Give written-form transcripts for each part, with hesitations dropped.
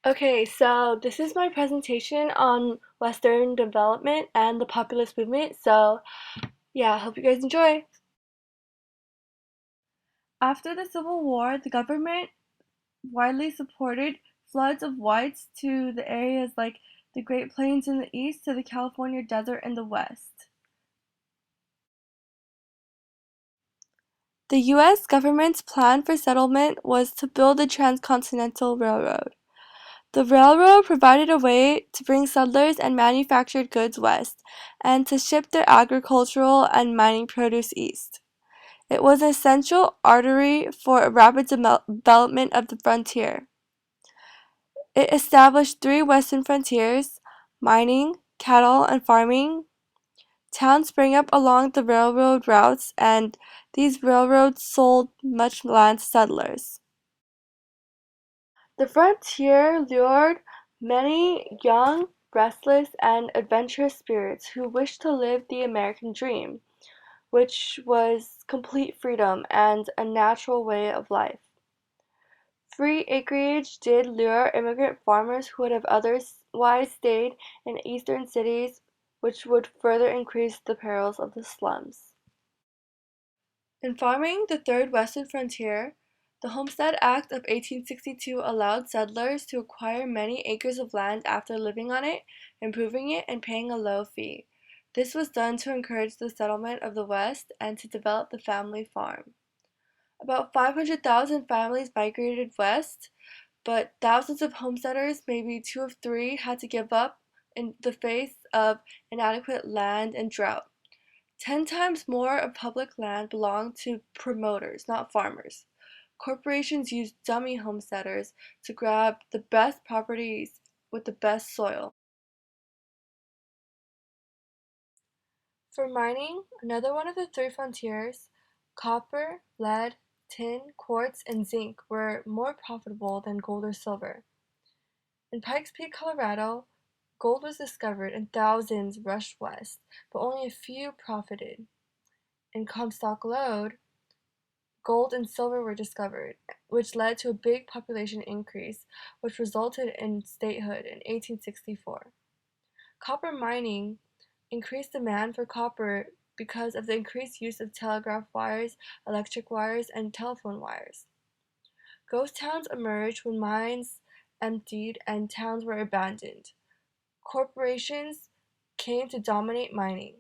Okay, so this is my presentation on Western development and the populist movement. So, yeah, hope you guys enjoy. After the Civil War, the government widely supported floods of whites to the areas like the Great Plains in the east to the California desert in the west. The U.S. government's plan for settlement was to build the Transcontinental Railroad. The railroad provided a way to bring settlers and manufactured goods west, and to ship their agricultural and mining produce east. It was an essential artery for a rapid development of the frontier. It established three western frontiers: mining, cattle, and farming. Towns sprang up along the railroad routes, and these railroads sold much land to settlers. The frontier lured many young, restless, and adventurous spirits who wished to live the American dream, which was complete freedom and a natural way of life. Free acreage did lure immigrant farmers who would have otherwise stayed in eastern cities, which would further increase the perils of the slums. In farming, the third western frontier, the Homestead Act of 1862 allowed settlers to acquire many acres of land after living on it, improving it, and paying a low fee. This was done to encourage the settlement of the West and to develop the family farm. About 500,000 families migrated west, but thousands of homesteaders, maybe two of three, had to give up in the face of inadequate land and drought. 10 times more of public land belonged to promoters, not farmers. Corporations used dummy homesteaders to grab the best properties with the best soil. For mining, another one of the three frontiers, copper, lead, tin, quartz, and zinc were more profitable than gold or silver. In Pikes Peak, Colorado, gold was discovered and thousands rushed west, but only a few profited. In Comstock Lode, gold and silver were discovered, which led to a big population increase, which resulted in statehood in 1864. Copper mining increased demand for copper because of the increased use of telegraph wires, electric wires, and telephone wires. Ghost towns emerged when mines emptied and towns were abandoned. Corporations came to dominate mining.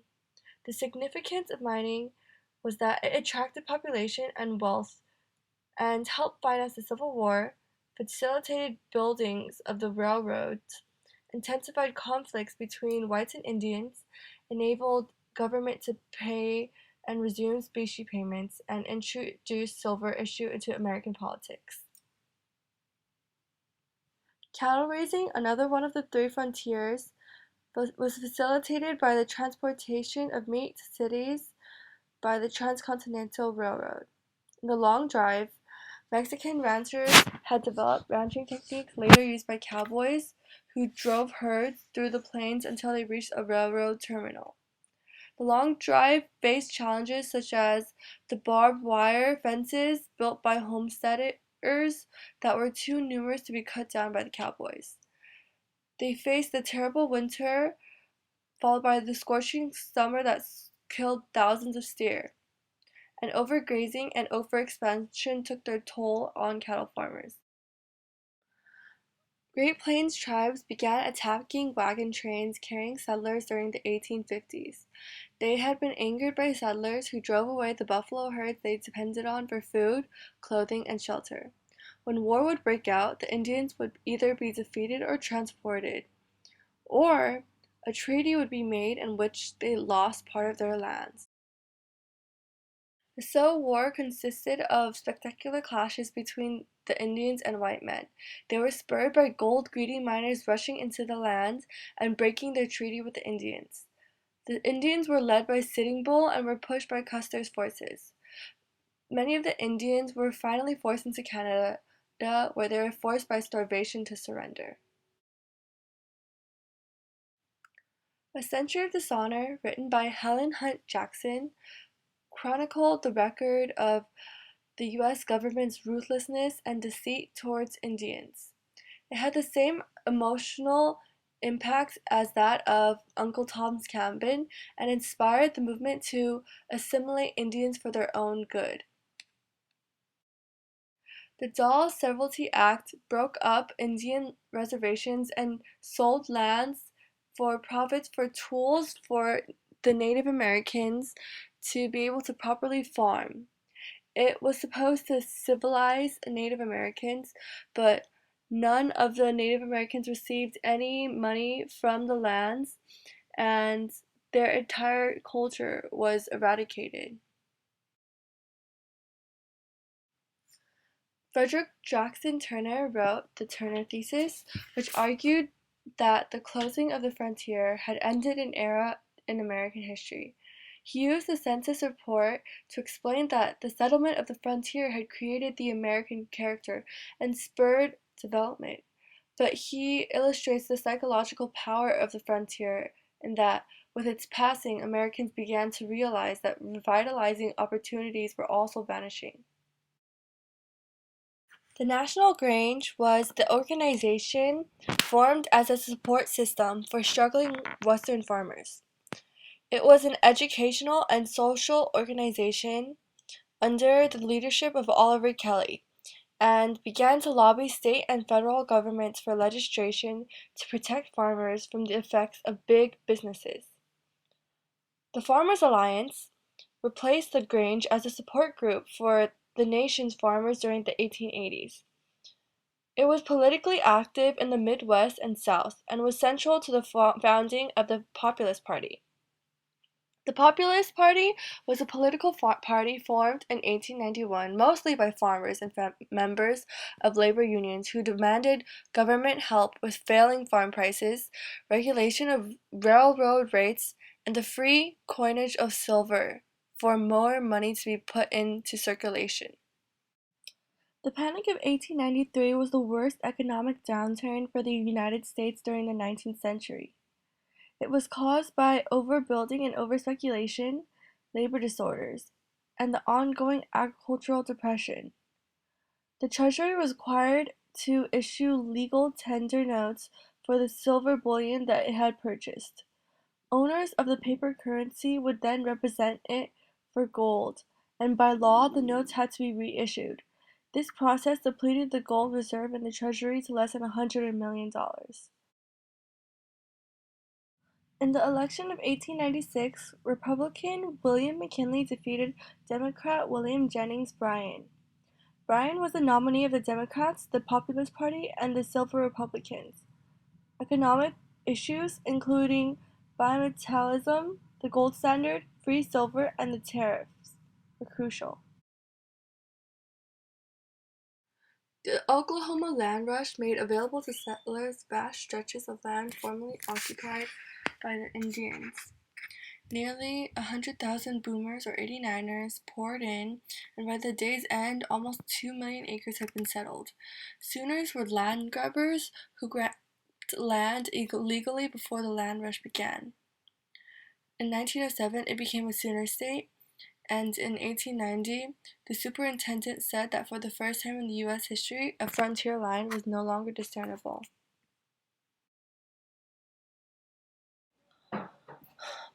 The significance of mining was that it attracted population and wealth and helped finance the Civil War, facilitated buildings of the railroads, intensified conflicts between whites and Indians, enabled government to pay and resume specie payments, and introduced silver issue into American politics. Cattle raising, another one of the three frontiers, was facilitated by the transportation of meat to cities by the Transcontinental Railroad. In the long drive, Mexican ranchers had developed ranching techniques later used by cowboys, who drove herds through the plains until they reached a railroad terminal. The long drive faced challenges such as the barbed wire fences built by homesteaders that were too numerous to be cut down by the cowboys. They faced the terrible winter, followed by the scorching summer that killed thousands of steer. And overgrazing and overexpansion took their toll on cattle farmers. Great Plains tribes began attacking wagon trains carrying settlers during the 1850s. They had been angered by settlers who drove away the buffalo herds they depended on for food, clothing, and shelter. When war would break out, the Indians would either be defeated or transported, or a treaty would be made in which they lost part of their lands. The Civil War consisted of spectacular clashes between the Indians and white men. They were spurred by gold-greedy miners rushing into the land and breaking their treaty with the Indians. The Indians were led by Sitting Bull and were pushed by Custer's forces. Many of the Indians were finally forced into Canada, where they were forced by starvation to surrender. A Century of Dishonor, written by Helen Hunt Jackson, chronicled the record of the U.S. government's ruthlessness and deceit towards Indians. It had the same emotional impact as that of Uncle Tom's Cabin and inspired the movement to assimilate Indians for their own good. The Dawes Severalty Act broke up Indian reservations and sold lands for profits for tools for the Native Americans to be able to properly farm. It was supposed to civilize Native Americans, but none of the Native Americans received any money from the lands, and their entire culture was eradicated. Frederick Jackson Turner wrote the Turner Thesis, which argued that the closing of the frontier had ended an era in American history. He used the census report to explain that the settlement of the frontier had created the American character and spurred development. But he illustrates the psychological power of the frontier in that, with its passing, Americans began to realize that revitalizing opportunities were also vanishing. The National Grange was the organization formed as a support system for struggling Western farmers. It was an educational and social organization under the leadership of Oliver Kelly and began to lobby state and federal governments for legislation to protect farmers from the effects of big businesses. The Farmers Alliance replaced the Grange as a support group for the nation's farmers during the 1880s. It was politically active in the Midwest and South, and was central to the founding of the Populist Party. The Populist Party was a political party formed in 1891 mostly by farmers and members of labor unions who demanded government help with failing farm prices, regulation of railroad rates, and the free coinage of silver for more money to be put into circulation. The Panic of 1893 was the worst economic downturn for the United States during the 19th century. It was caused by overbuilding and overspeculation, labor disorders, and the ongoing agricultural depression. The Treasury was required to issue legal tender notes for the silver bullion that it had purchased. Owners of the paper currency would then represent it for gold, and by law the notes had to be reissued. This process depleted the gold reserve in the Treasury to less than $100 million. In the election of 1896, Republican William McKinley defeated Democrat William Jennings Bryan. Bryan was the nominee of the Democrats, the Populist Party, and the Silver Republicans. Economic issues, including bimetallism, the gold standard, free silver, and the tariffs, were crucial. The Oklahoma land rush made available to settlers vast stretches of land formerly occupied by the Indians. Nearly 100,000 boomers or 89ers poured in, and by the day's end, almost 2 million acres had been settled. Sooners were land grabbers who grabbed land illegally before the land rush began. In 1907, it became a Sooner state, and in 1890, the superintendent said that for the first time in the U.S. history, a frontier line was no longer discernible.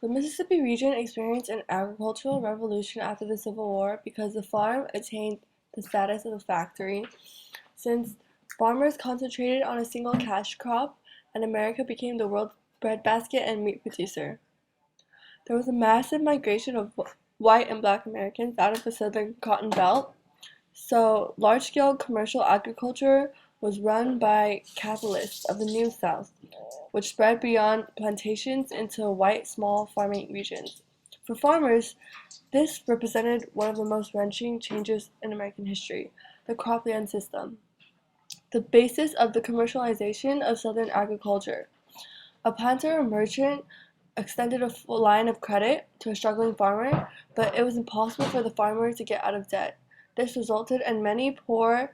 The Mississippi region experienced an agricultural revolution after the Civil War because the farm attained the status of a factory. Since farmers concentrated on a single cash crop, and America became the world's breadbasket and meat producer. There was a massive migration of white and black Americans out of the southern cotton belt, so large-scale commercial agriculture was run by capitalists of the New South, which spread beyond plantations into white small farming regions. For farmers, this represented one of the most wrenching changes in American history, the cropland system, the basis of the commercialization of southern agriculture. A planter or merchant extended a full line of credit to a struggling farmer, but it was impossible for the farmer to get out of debt. This resulted in many poor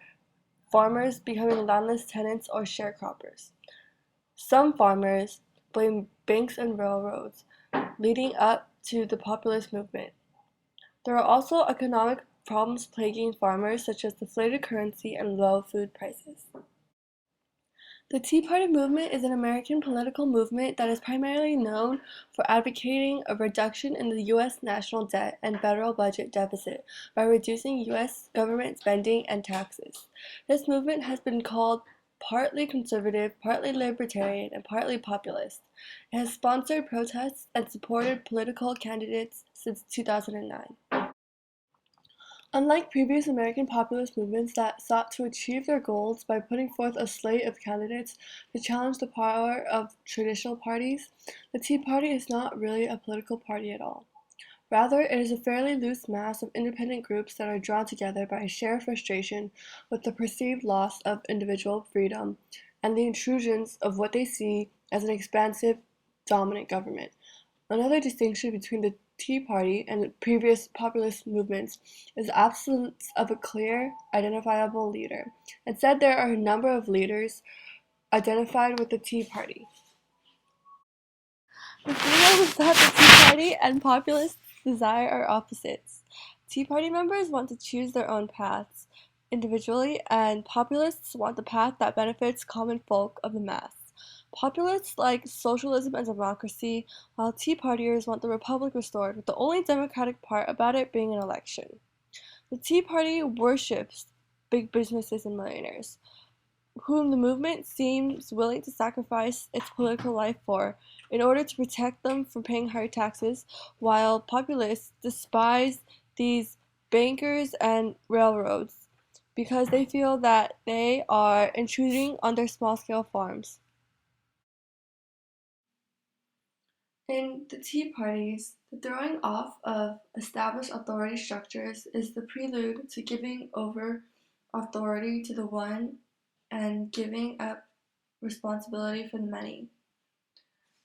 farmers becoming landless tenants or sharecroppers. Some farmers blamed banks and railroads, leading up to the populist movement. There are also economic problems plaguing farmers, such as deflated currency and low food prices. The Tea Party movement is an American political movement that is primarily known for advocating a reduction in the U.S. national debt and federal budget deficit by reducing U.S. government spending and taxes. This movement has been called partly conservative, partly libertarian, and partly populist. It has sponsored protests and supported political candidates since 2009. Unlike previous American populist movements that sought to achieve their goals by putting forth a slate of candidates to challenge the power of traditional parties, the Tea Party is not really a political party at all. Rather, it is a fairly loose mass of independent groups that are drawn together by a shared frustration with the perceived loss of individual freedom and the intrusions of what they see as an expansive, dominant government. Another distinction between the Tea Party and previous populist movements is the absence of a clear, identifiable leader. Instead, there are a number of leaders identified with the Tea Party. The thing is that the Tea Party and populists' desire are opposites. Tea Party members want to choose their own paths individually, and populists want the path that benefits common folk of the mass. Populists like socialism and democracy, while Tea Partiers want the republic restored, with the only democratic part about it being an election. The Tea Party worships big businesses and millionaires, whom the movement seems willing to sacrifice its political life for in order to protect them from paying higher taxes, while populists despise these bankers and railroads because they feel that they are intruding on their small-scale farms. In the Tea Parties, the throwing off of established authority structures is the prelude to giving over authority to the one and giving up responsibility for the many.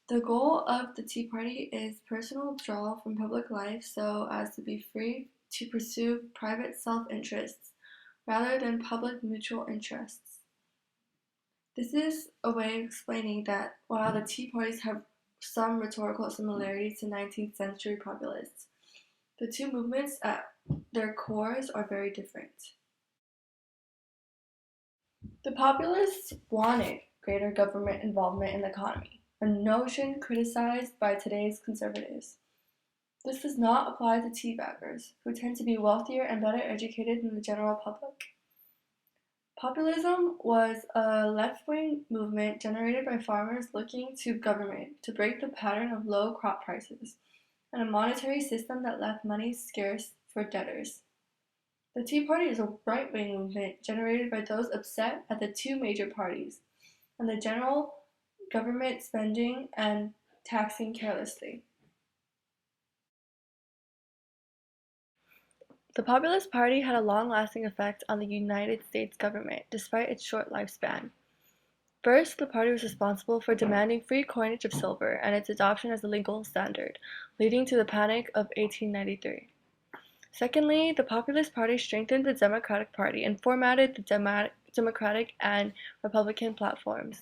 The goal of the Tea Party is personal withdrawal from public life so as to be free to pursue private self-interests rather than public mutual interests. This is a way of explaining that while the Tea Parties have some rhetorical similarities to 19th century populists, the two movements at their cores are very different. The populists wanted greater government involvement in the economy, a notion criticized by today's conservatives. This does not apply to tea baggers, who tend to be wealthier and better educated than the general public. Populism was a left-wing movement generated by farmers looking to government to break the pattern of low crop prices and a monetary system that left money scarce for debtors. The Tea Party is a right-wing movement generated by those upset at the two major parties and the general government spending and taxing carelessly. The Populist Party had a long-lasting effect on the United States government, despite its short lifespan. First, the party was responsible for demanding free coinage of silver and its adoption as a legal standard, leading to the Panic of 1893. Secondly, the Populist Party strengthened the Democratic Party and formatted the Democratic and Republican platforms.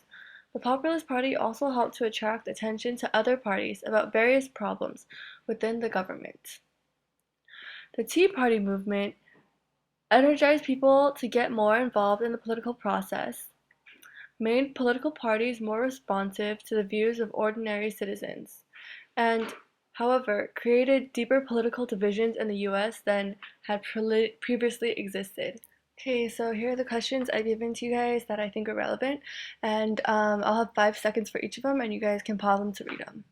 The Populist Party also helped to attract attention to other parties about various problems within the government. The Tea Party movement energized people to get more involved in the political process, made political parties more responsive to the views of ordinary citizens, and, however, created deeper political divisions in the US than had previously existed. Okay, so here are the questions I've given to you guys that I think are relevant, and I'll have 5 seconds for each of them, and you guys can pause them to read them.